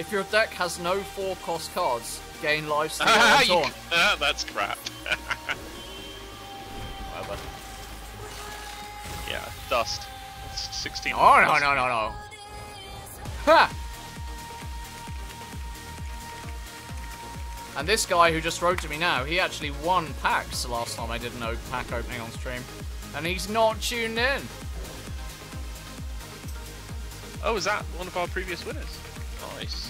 If your deck has no 4-cost cards, gain lifesteal and taunt. That's crap. Whatever. Yeah, dust. It's 16. Oh, no. Ha! And this guy who just wrote to me now, he actually won packs the last time I did a pack opening on stream. And he's not tuned in. Oh, is that one of our previous winners? Nice.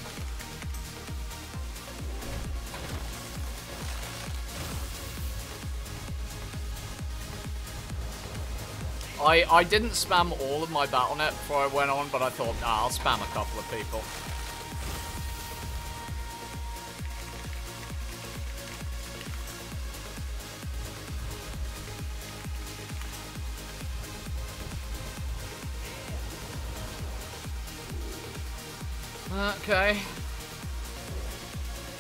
I didn't spam all of my Battle.net before I went on, but I thought, I'll spam a couple of people. Okay.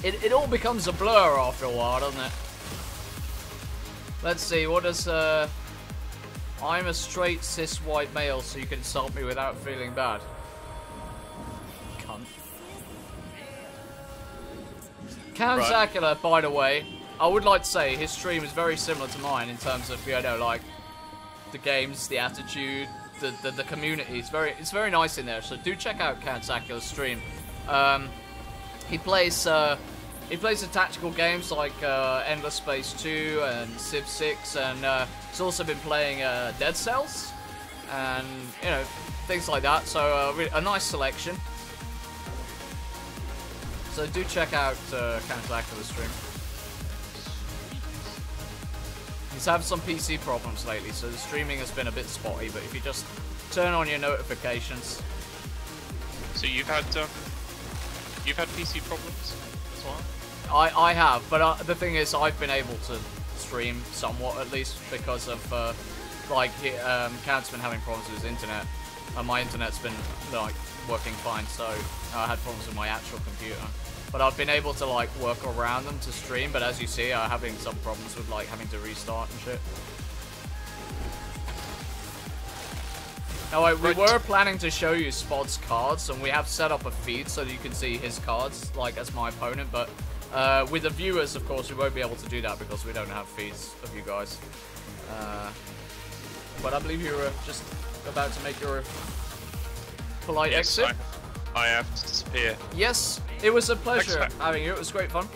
It all becomes a blur after a while, doesn't it? Let's see, what does, I'm a straight cis white male, so you can insult me without feeling bad. Cunt. Camzacula, by the way, I would like to say his stream is very similar to mine in terms of, you know, like, the games, the attitude, the community. It's very nice in there, so do check out Camzacula's stream. He plays the tactical games like Endless Space 2 and Civ 6, and he's also been playing Dead Cells and, you know, things like that. So a nice selection. So do check out Camzacula's stream. He's had some PC problems lately, so the streaming has been a bit spotty. But if you just turn on your notifications. So you've had PC problems as well? I have, but the thing is, I've been able to stream somewhat, at least, because of, like, Cad's been having problems with his internet, and my internet's been, like, working fine, so I had problems with my actual computer. But I've been able to, like, work around them to stream, but as you see, I'm having some problems with, like, having to restart and shit. Now, we were planning to show you Spod's cards, and we have set up a feed so that you can see his cards, like, as my opponent, but with the viewers, of course, we won't be able to do that because we don't have feeds of you guys. But I believe you were just about to make your polite exit. I have to disappear. Yes, it was a pleasure having you. It was great fun.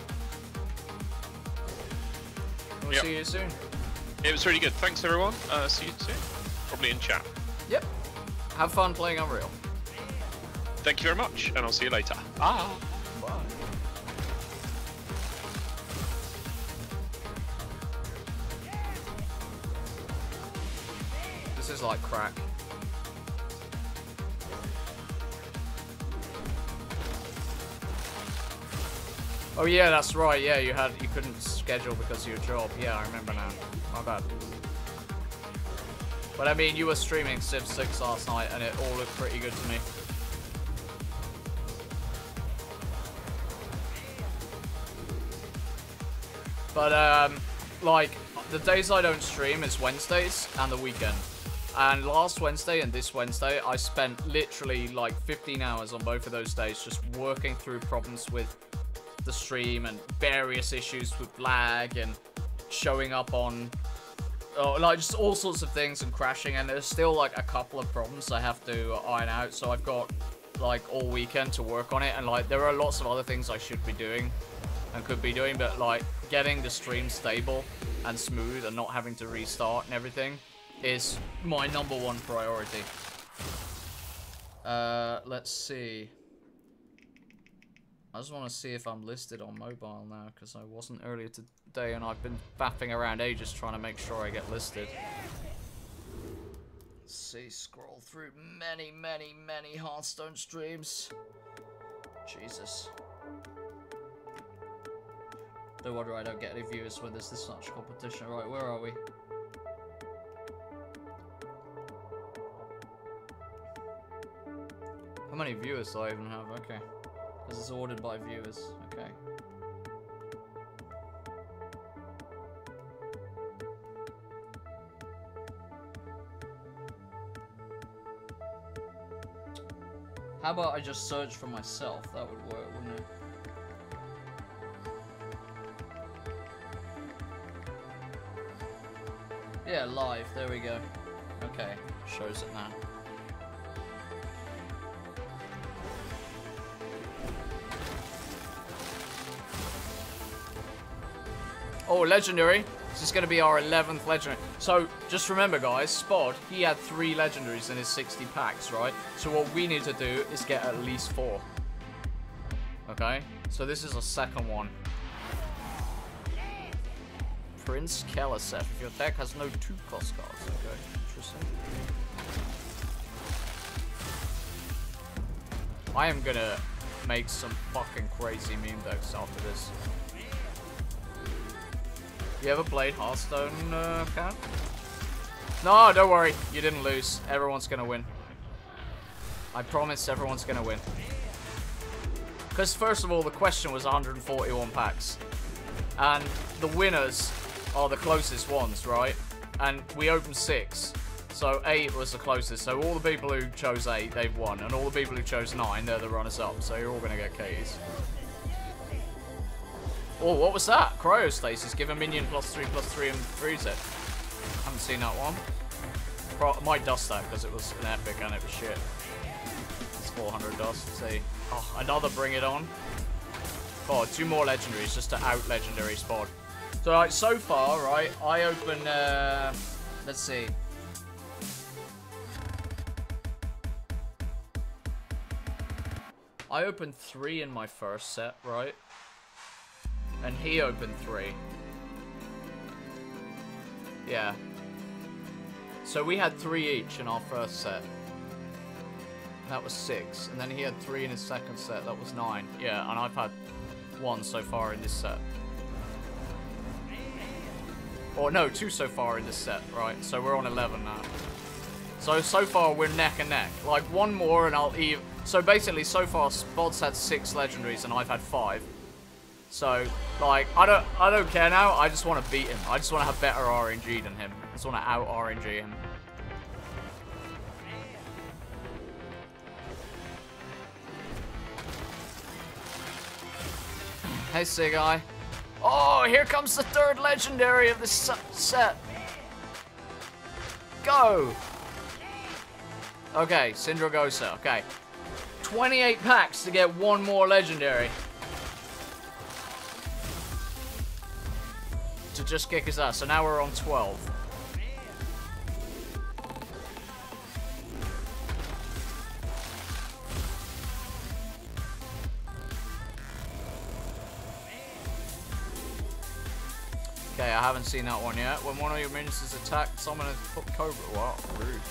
We'll see you soon. It was really good. Thanks, everyone. See you soon. Probably in chat. Yep. Have fun playing Unreal. Thank you very much, and I'll see you later. Bye. Bye. This is like crack. Oh yeah, that's right. Yeah, you couldn't schedule because of your job. Yeah, I remember now. My bad. But I mean, you were streaming Civ 6 last night, and it all looked pretty good to me. But like, the days I don't stream is Wednesdays and the weekend. And last Wednesday and this Wednesday, I spent literally like 15 hours on both of those days just working through problems with the stream and various issues with lag and showing up on like just all sorts of things and crashing, and there's still like a couple of problems I have to iron out, so I've got like all weekend to work on it, and like there are lots of other things I should be doing and could be doing, but like getting the stream stable and smooth and not having to restart and everything is my #1 priority. Let's see. I just want to see if I'm listed on mobile now, because I wasn't earlier today, and I've been faffing around ages trying to make sure I get listed. Let's see, scroll through many Hearthstone streams. Jesus. No wonder I don't get any viewers when there's this much competition. Right, where are we? How many viewers do I even have? Okay. This is ordered by viewers. Okay. How about I just search for myself? That would work, wouldn't it? Yeah, live. There we go. Okay, shows it now. Oh, legendary. This is going to be our 11th legendary. So, just remember, guys, Spod, he had 3 legendaries in his 60 packs, right? So what we need to do is get at least 4. Okay? So this is a second one. Prince Keliseth. If your deck has no 2-cost cards. Okay, interesting. I am gonna make some fucking crazy meme decks after this. You ever played Hearthstone, Cat? No, don't worry. You didn't lose. Everyone's gonna win. I promise everyone's gonna win. Because first of all, the question was 141 packs. And the winners are the closest ones, right? And we opened 6. So 8 was the closest. So all the people who chose 8, they've won. And all the people who chose 9, they're the runners-up. So you're all going to get Katys. Oh, what was that? Cryostasis. Give a minion +3/+3 and freeze it. Haven't seen that one. Might dust that because it was an epic and it was shit. It's 400 dust. See. Oh, another bring it on. Oh, 2 more legendaries just to out legendary Spod. So, like, so far, right, I open, let's see. I opened 3 in my first set, right? And he opened 3. Yeah. So we had 3 each in our first set. That was 6. And then he had 3 in his second set. That was 9. Yeah, and I've had 1 so far in this set. Or no, 2 so far in this set, right? So we're on 11 now. So far we're neck and neck. Like 1 more and I'll even... So basically, so far Spod's had 6 legendaries and I've had 5. So, like, I don't care now. I just want to beat him. I just want to have better RNG than him. I just want to out RNG him. Hey, Sigai. Oh, here comes the 3rd legendary of this set. Go. Okay, Syndragosa. Okay. 28 packs to get 1 more legendary. To just kick his ass. So now we're on 12. Okay, I haven't seen that one yet. When one of your minions is attacked, someone has put Cobra. Wow, rude.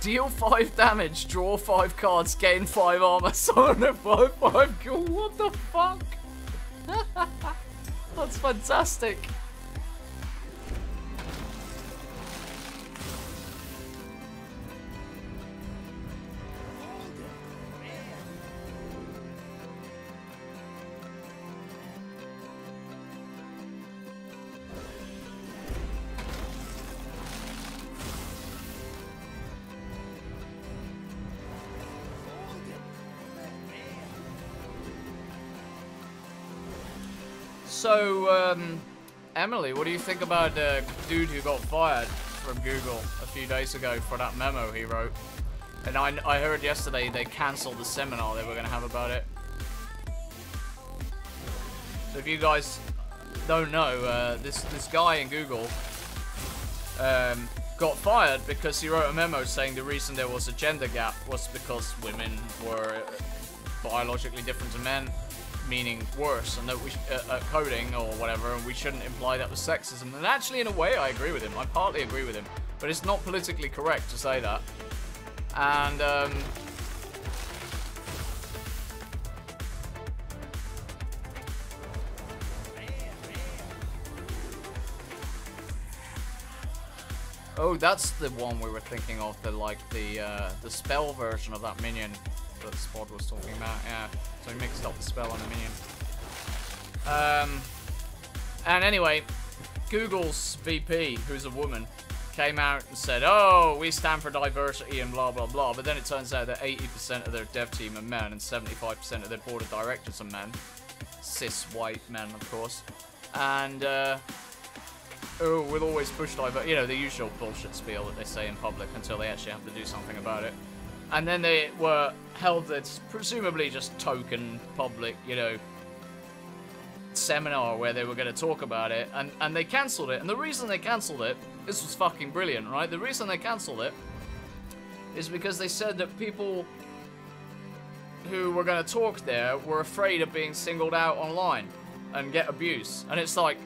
Deal 5 damage, draw 5 cards, gain 5 armor, summon a 5/5 ghoul. What the fuck? That's fantastic. So, Emily, what do you think about the dude who got fired from Google a few days ago for that memo he wrote? And I heard yesterday they cancelled the seminar they were going to have about it. So if you guys don't know, this guy in Google got fired because he wrote a memo saying the reason there was a gender gap was because women were biologically different to men, meaning worse, and that we coding or whatever, and we shouldn't imply that was sexism. And actually, in a way, I agree with him. I partly agree with him, but it's not politically correct to say that. And oh, that's the one we were thinking of, the spell version of that minion that Spod was talking about. Yeah, so he mixed up the spell and the minion. And anyway, Google's VP, who's a woman, came out and said, oh, we stand for diversity and blah, blah, blah. But then it turns out that 80% of their dev team are men and 75% of their board of directors are men. Cis white men, of course. And, oh, we'll always push diversity. You know, the usual bullshit spiel that they say in public until they actually have to do something about it. And then they were held at presumably just token public, you know, seminar where they were going to talk about it, and they cancelled it. And the reason they cancelled it, this was fucking brilliant, right? The reason they cancelled it is because they said that people who were going to talk there were afraid of being singled out online and get abuse. And it's like,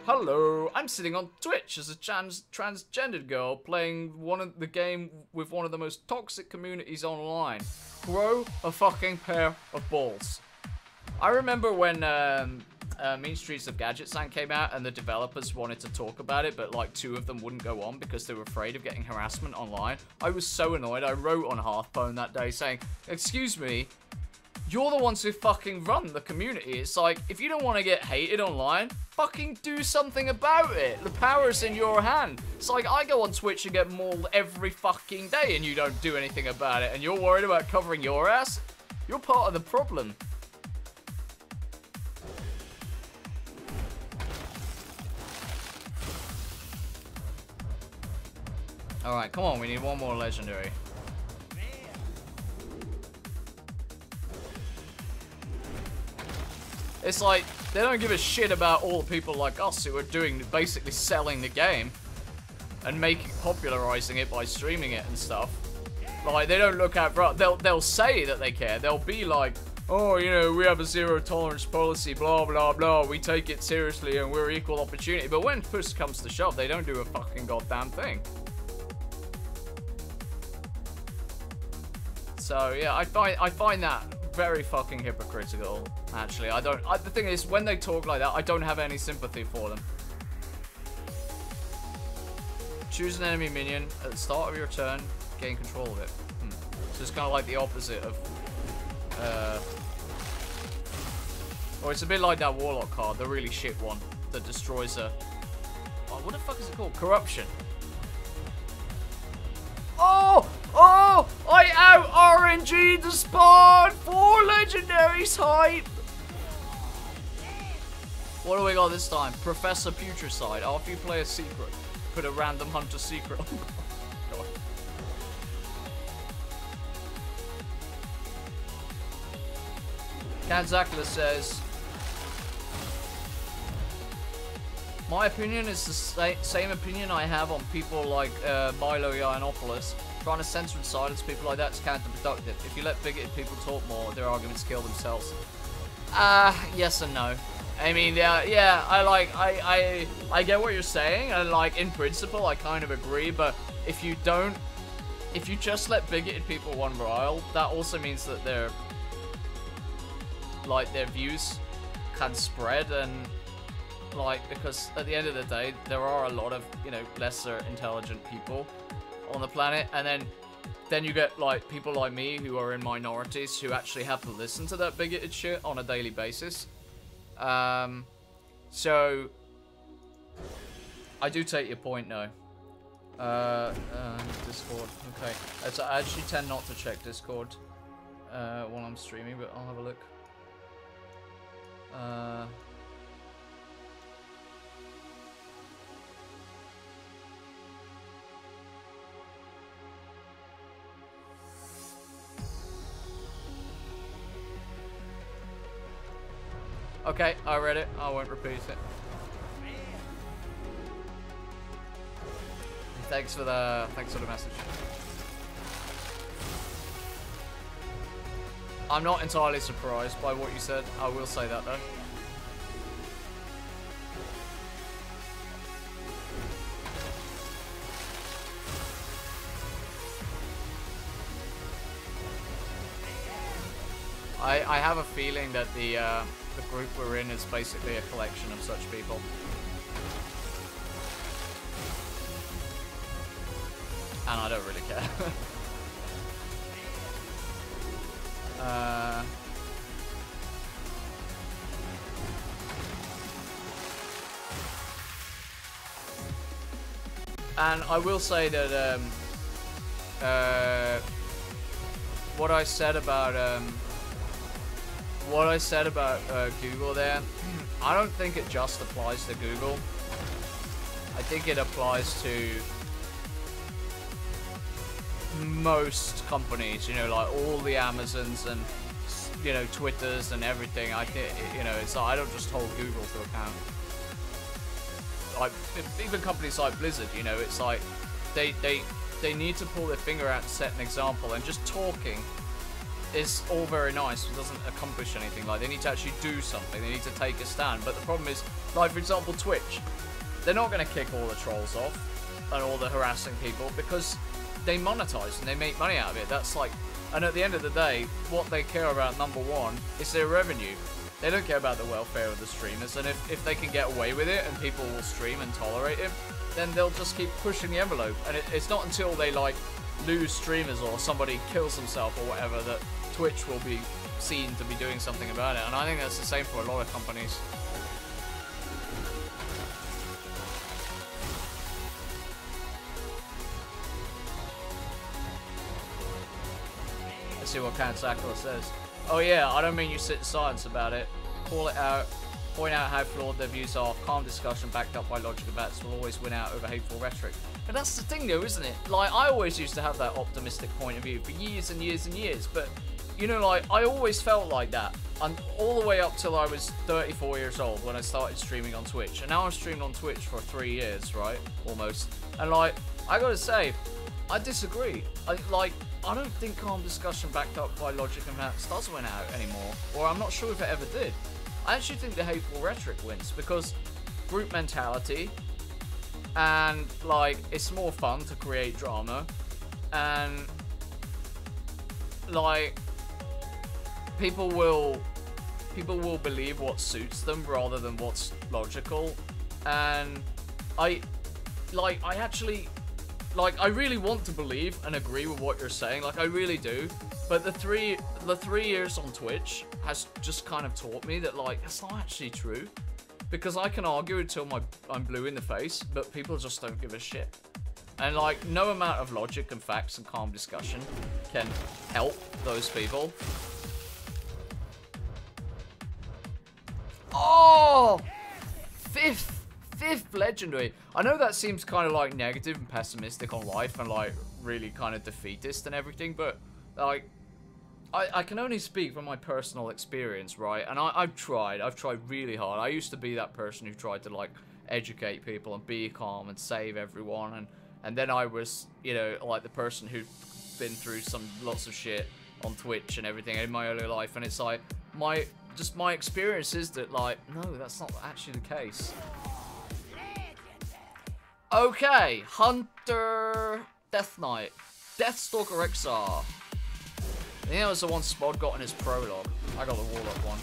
hello, I'm sitting on Twitch as a transgendered girl playing the game with one of the most toxic communities online. Grow a fucking pair of balls. I remember when Mean Streets of Gadgetsan came out and the developers wanted to talk about it, but like 2 of them wouldn't go on because they were afraid of getting harassment online. I was so annoyed. I wrote on Hearthstone that day saying, excuse me, you're the ones who fucking run the community. It's like, if you don't want to get hated online, fucking do something about it. The power's in your hand. It's like, I go on Twitch and get mauled every fucking day and you don't do anything about it, and you're worried about covering your ass? You're part of the problem. Alright, come on, we need one more legendary. It's like, they don't give a shit about all the people like us who are basically selling the game and popularizing it by streaming it and stuff. Like, they don't look out for us. They'll say that they care. They'll be like, oh, you know, we have a zero tolerance policy, blah, blah, blah. We take it seriously and we're equal opportunity. But when push comes to shove, they don't do a fucking goddamn thing. So yeah, I find that very fucking hypocritical. Actually, the thing is, when they talk like that, I don't have any sympathy for them. Choose an enemy minion at the start of your turn, gain control of it. So it's kind of like the opposite of, or it's a bit like that Warlock card, the really shit one that destroys a. Oh, what the fuck is it called? Corruption. Oh! Oh! I out RNG'd the spawn! 4 legendaries hype! What do we got this time? Professor Putricide. After you play a secret, put a random hunter secret on. God. Kanzakula says, my opinion is the same opinion I have on people like Milo Yiannopoulos. Trying to censor and silence people like that is counterproductive. If you let bigoted people talk more, their arguments kill themselves. Yes and no. I mean, yeah, I get what you're saying, and like in principle, I kind of agree. But if you just let bigoted people run wild, that also means that their views can spread, and like, because at the end of the day, there are a lot of, you know, lesser intelligent people on the planet, and then you get like people like me who are in minorities who actually have to listen to that bigoted shit on a daily basis. So I do take your point now. Discord. Okay, I actually tend not to check Discord while I'm streaming, but I'll have a look. Okay, I read it. I won't repeat it. Thanks for the message. I'm not entirely surprised by what you said. I will say that though. I have a feeling that the group we're in is basically a collection of such people. And I don't really care. And I will say that what I said about Google there, I don't think it just applies to Google. I think it applies to most companies, you know, like all the Amazons and, you know, Twitters and everything. I think, you know, it's like, I don't just hold Google to account. Like, even companies like Blizzard, you know, it's like, they need to pull their finger out and set an example, and just talking is all very nice, it doesn't accomplish anything. Like, they need to actually do something, they need to take a stand. But the problem is, like, for example, Twitch, they're not going to kick all the trolls off and all the harassing people, because they monetize and they make money out of it. That's like, and at the end of the day, what they care about, number one, is their revenue. They don't care about the welfare of the streamers, and if they can get away with it and people will stream and tolerate it, then they'll just keep pushing the envelope. And it's not until they, like, lose streamers or somebody kills himself or whatever that Twitch will be seen to be doing something about it. And I think that's the same for a lot of companies. Let's see what Countersackler says. Oh yeah, I don't mean you sit in silence about it. Call it out. Point out how flawed their views are. Calm discussion backed up by logic and facts will always win out over hateful rhetoric. But that's the thing though, isn't it? Like, I always used to have that optimistic point of view for years and years and years. But, you know, like, I always felt like that. And all the way up till I was 34 years old when I started streaming on Twitch. And now I've streamed on Twitch for 3 years, right? Almost. And, like, I gotta say, I disagree. I don't think calm discussion backed up by logic and facts does win out anymore. Or I'm not sure if it ever did. I actually think the hateful rhetoric wins, because group mentality, and, like, it's more fun to create drama, and, like, people will believe what suits them rather than what's logical. And I really want to believe and agree with what you're saying, like, I really do. But the three years on Twitch has just kind of taught me that, like, it's not actually true. Because I can argue until I'm blue in the face, but people just don't give a shit. And, like, no amount of logic and facts and calm discussion can help those people. Oh! Fifth legendary. I know that seems kind of, like, negative and pessimistic on life and, like, really kind of defeatist and everything, but, like, I can only speak from my personal experience, right? And I've tried really hard. I used to be that person who tried to, like, educate people and be calm and save everyone, and then I was, you know, like, the person who'd been through lots of shit on Twitch and everything in my early life, and it's like, my experience is that, like, no, that's not actually the case. Okay, Hunter Death Knight, Deathstalker XR. I think that was the one Spod got in his prologue. I got the Warlock one.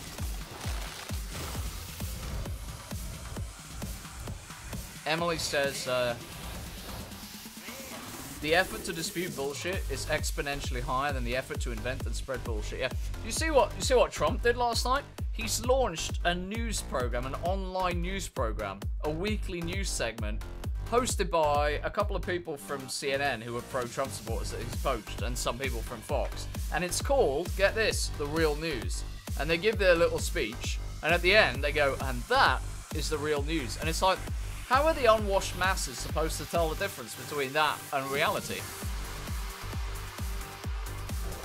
Emily says, the effort to dispute bullshit is exponentially higher than the effort to invent and spread bullshit. Yeah. You see what Trump did last night? He's launched a news program, an online news program, a weekly news segment, hosted by a couple of people from CNN who are pro-Trump supporters that he's poached, and some people from Fox. And it's called, get this, The Real News. And they give their little speech, and at the end they go, and that is the real news. And it's like, how are the unwashed masses supposed to tell the difference between that and reality?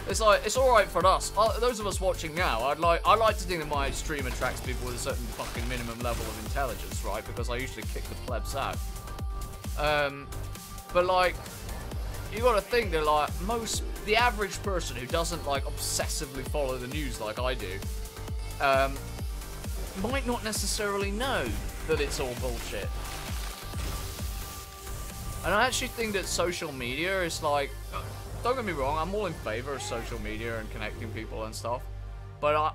It's like, it's alright for us. Those of us watching now, I like to think that my stream attracts people with a certain fucking minimum level of intelligence, right? Because I usually kick the plebs out. But, like, you gotta think that, like, the average person who doesn't, like, obsessively follow the news like I do, might not necessarily know that it's all bullshit. And I actually think that social media is, like, don't get me wrong, I'm all in favor of social media and connecting people and stuff, but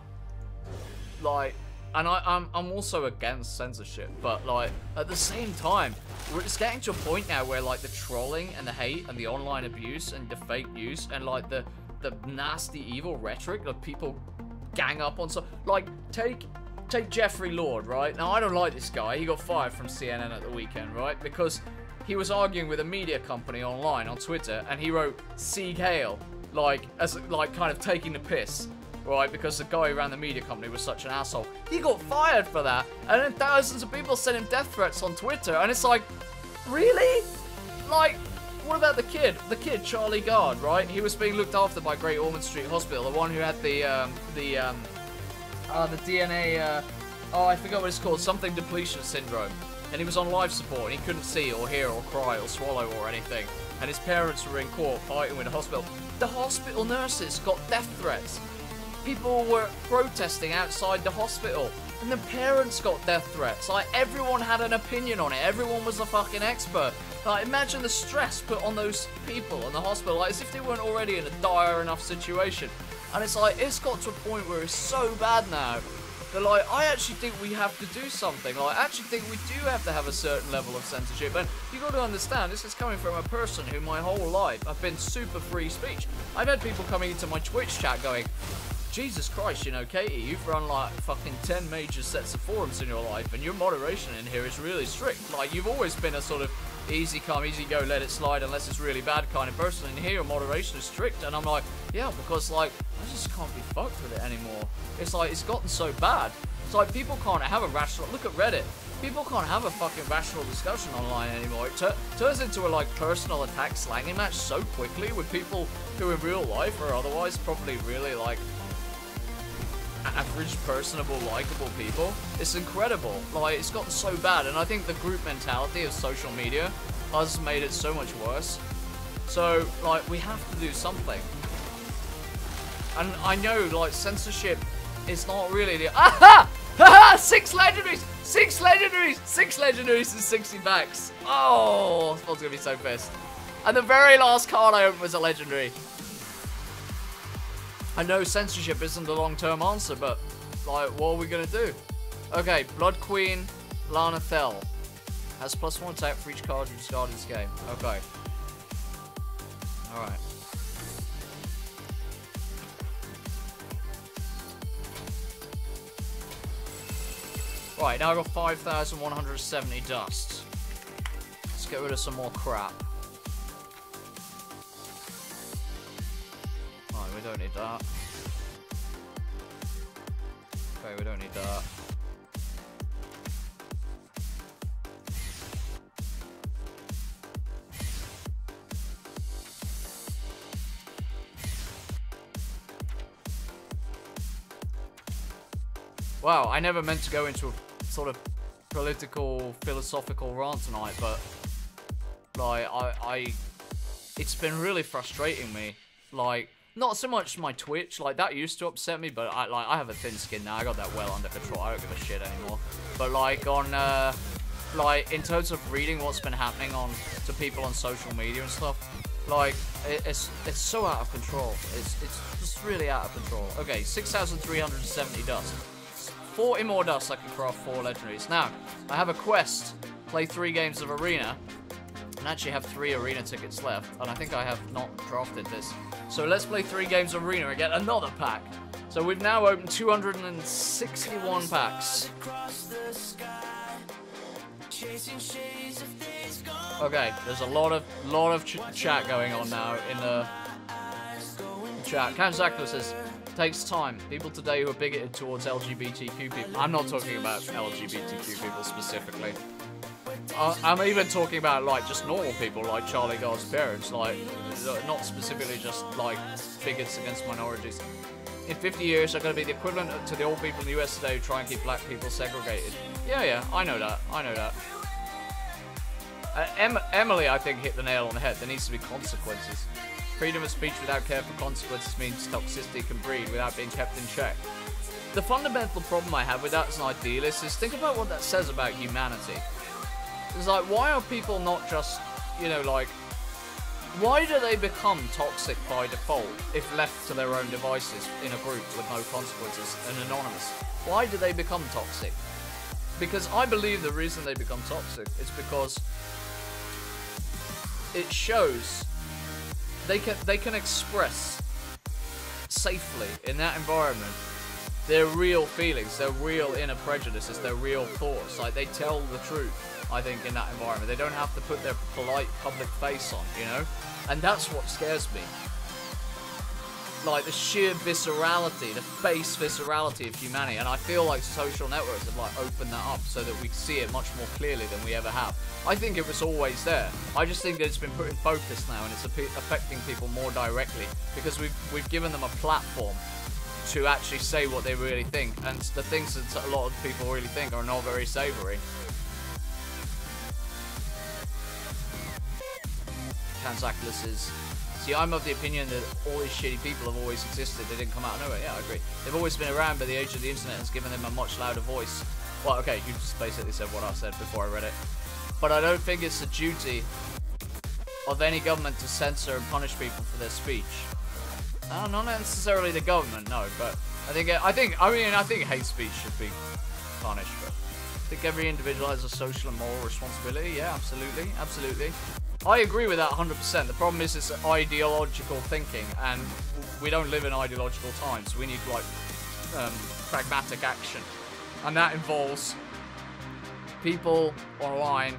I'm also against censorship, but, like, at the same time, it's getting to a point now where, like, the trolling and the hate and the online abuse and the fake news and, like, the nasty evil rhetoric that people gang up on, so, like, take Jeffrey Lord, right? Now, I don't like this guy. He got fired from CNN at the weekend, right? Because he was arguing with a media company online on Twitter, and he wrote Sieg Heil, like kind of taking the piss, right? Because the guy who ran the media company was such an asshole. He got fired for that, and then thousands of people sent him death threats on Twitter, and it's like, really? Like, what about the kid? The kid, Charlie Gard, right? He was being looked after by Great Ormond Street Hospital, the one who had the DNA, I forgot what it's called, something depletion syndrome. And he was on life support, and he couldn't see or hear or cry or swallow or anything. And his parents were in court fighting with the hospital. The hospital nurses got death threats. People were protesting outside the hospital, and the parents got death threats. Like, everyone had an opinion on it. Everyone was a fucking expert. Like, imagine the stress put on those people in the hospital, like, as if they weren't already in a dire enough situation. And it's like, it's got to a point where it's so bad now that, like, I actually think we have to do something. Like, I actually think we do have to have a certain level of censorship. And you got to understand, this is coming from a person who my whole life I've been super free speech. I've had people coming into my Twitch chat going, Jesus Christ, you know, Katy, you've run like fucking 10 major sets of forums in your life, and your moderation in here is really strict. Like, you've always been a sort of easy come, easy go, let it slide unless it's really bad kind of person, and here your moderation is strict. And I'm like, yeah, because like, I just can't be fucked with it anymore. It's like, it's gotten so bad. It's like, people can't have a rational, look at Reddit. People can't have a fucking rational discussion online anymore. It turns into a like personal attack slanging match so quickly with people who in real life or otherwise probably really like average, personable, likable people. It's incredible. Like, it's gotten so bad, and I think the group mentality of social media has made it so much worse. So, like, we have to do something. And I know, like, censorship is not really the— aha! Haha! 6 legendaries! 6 legendaries! 6 legendaries and 60 packs. Oh, I was gonna be so pissed. And the very last card I opened was a legendary. I know censorship isn't the long-term answer, but, like, what are we gonna do? Okay, Blood Queen, Lana Thel. Has +1 attack for each card you discard in this game. Okay. Alright. Right, now I've got 5,170 dust. Let's get rid of some more crap. We don't need that. Okay, we don't need that. Wow, I never meant to go into a sort of political, philosophical rant tonight, but like, it's been really frustrating me. Like, not so much my Twitch, like, that used to upset me, but I have a thin skin now. I got that well under control. I don't give a shit anymore. But like, on like, in terms of reading what's been happening to people on social media and stuff, like, it's so out of control. It's just really out of control. Okay, 6,370 dust. 40 more dust, I can craft 4 legendaries. Now, I have a quest. Play 3 games of Arena. And actually have 3 arena tickets left, and I think I have not drafted this. So let's play 3 games of arena and get another pack. So we've now opened 261 packs. Okay, there's a lot of chat going on now in the chat. Count Zaclo says, takes time. People today who are bigoted towards LGBTQ people. I'm not talking about LGBTQ people specifically. I'm even talking about, like, just normal people, like Charlie Gard's parents, like, not specifically just, like, bigots against minorities. In 50 years, they're going to be the equivalent to the old people in the US today who try and keep black people segregated. Yeah, I know that. Emily, I think, hit the nail on the head. There needs to be consequences. Freedom of speech without care for consequences means toxicity can breed without being kept in check. The fundamental problem I have with that as an idealist is, think about what that says about humanity. It's like, why are people not just, you know, like, why do they become toxic by default if left to their own devices in a group with no consequences and anonymous? Why do they become toxic? Because I believe the reason they become toxic is because it shows they can express safely in that environment their real feelings, their real inner prejudices, their real thoughts. Like, they tell the truth, I think, in that environment. They don't have to put their polite public face on, you know? And that's what scares me. Like, the sheer viscerality, the base viscerality of humanity. And I feel like social networks have, like, opened that up so that we see it much more clearly than we ever have. I think it was always there. I just think that it's been put in focus now, and it's affecting people more directly because we've given them a platform to actually say what they really think, and the things that a lot of people really think are not very savoury. Transactless is... See, I'm of the opinion that all these shitty people have always existed. They didn't come out of nowhere. Yeah, I agree. They've always been around, but the age of the internet has given them a much louder voice. Well, okay, you just basically said what I said before I read it. But I don't think it's the duty of any government to censor and punish people for their speech. Not necessarily the government, no, but I think hate speech should be punished, but I think every individual has a social and moral responsibility. Yeah, absolutely, absolutely. I agree with that 100%. The problem is it's ideological thinking, and we don't live in ideological times. We need, like, pragmatic action, and that involves people online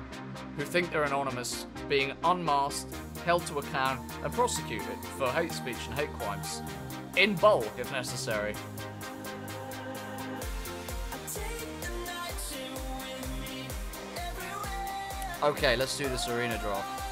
who think they're anonymous being unmasked, held to account, and prosecuted for hate speech and hate crimes. In bulk, if necessary. Okay, let's do this arena draft.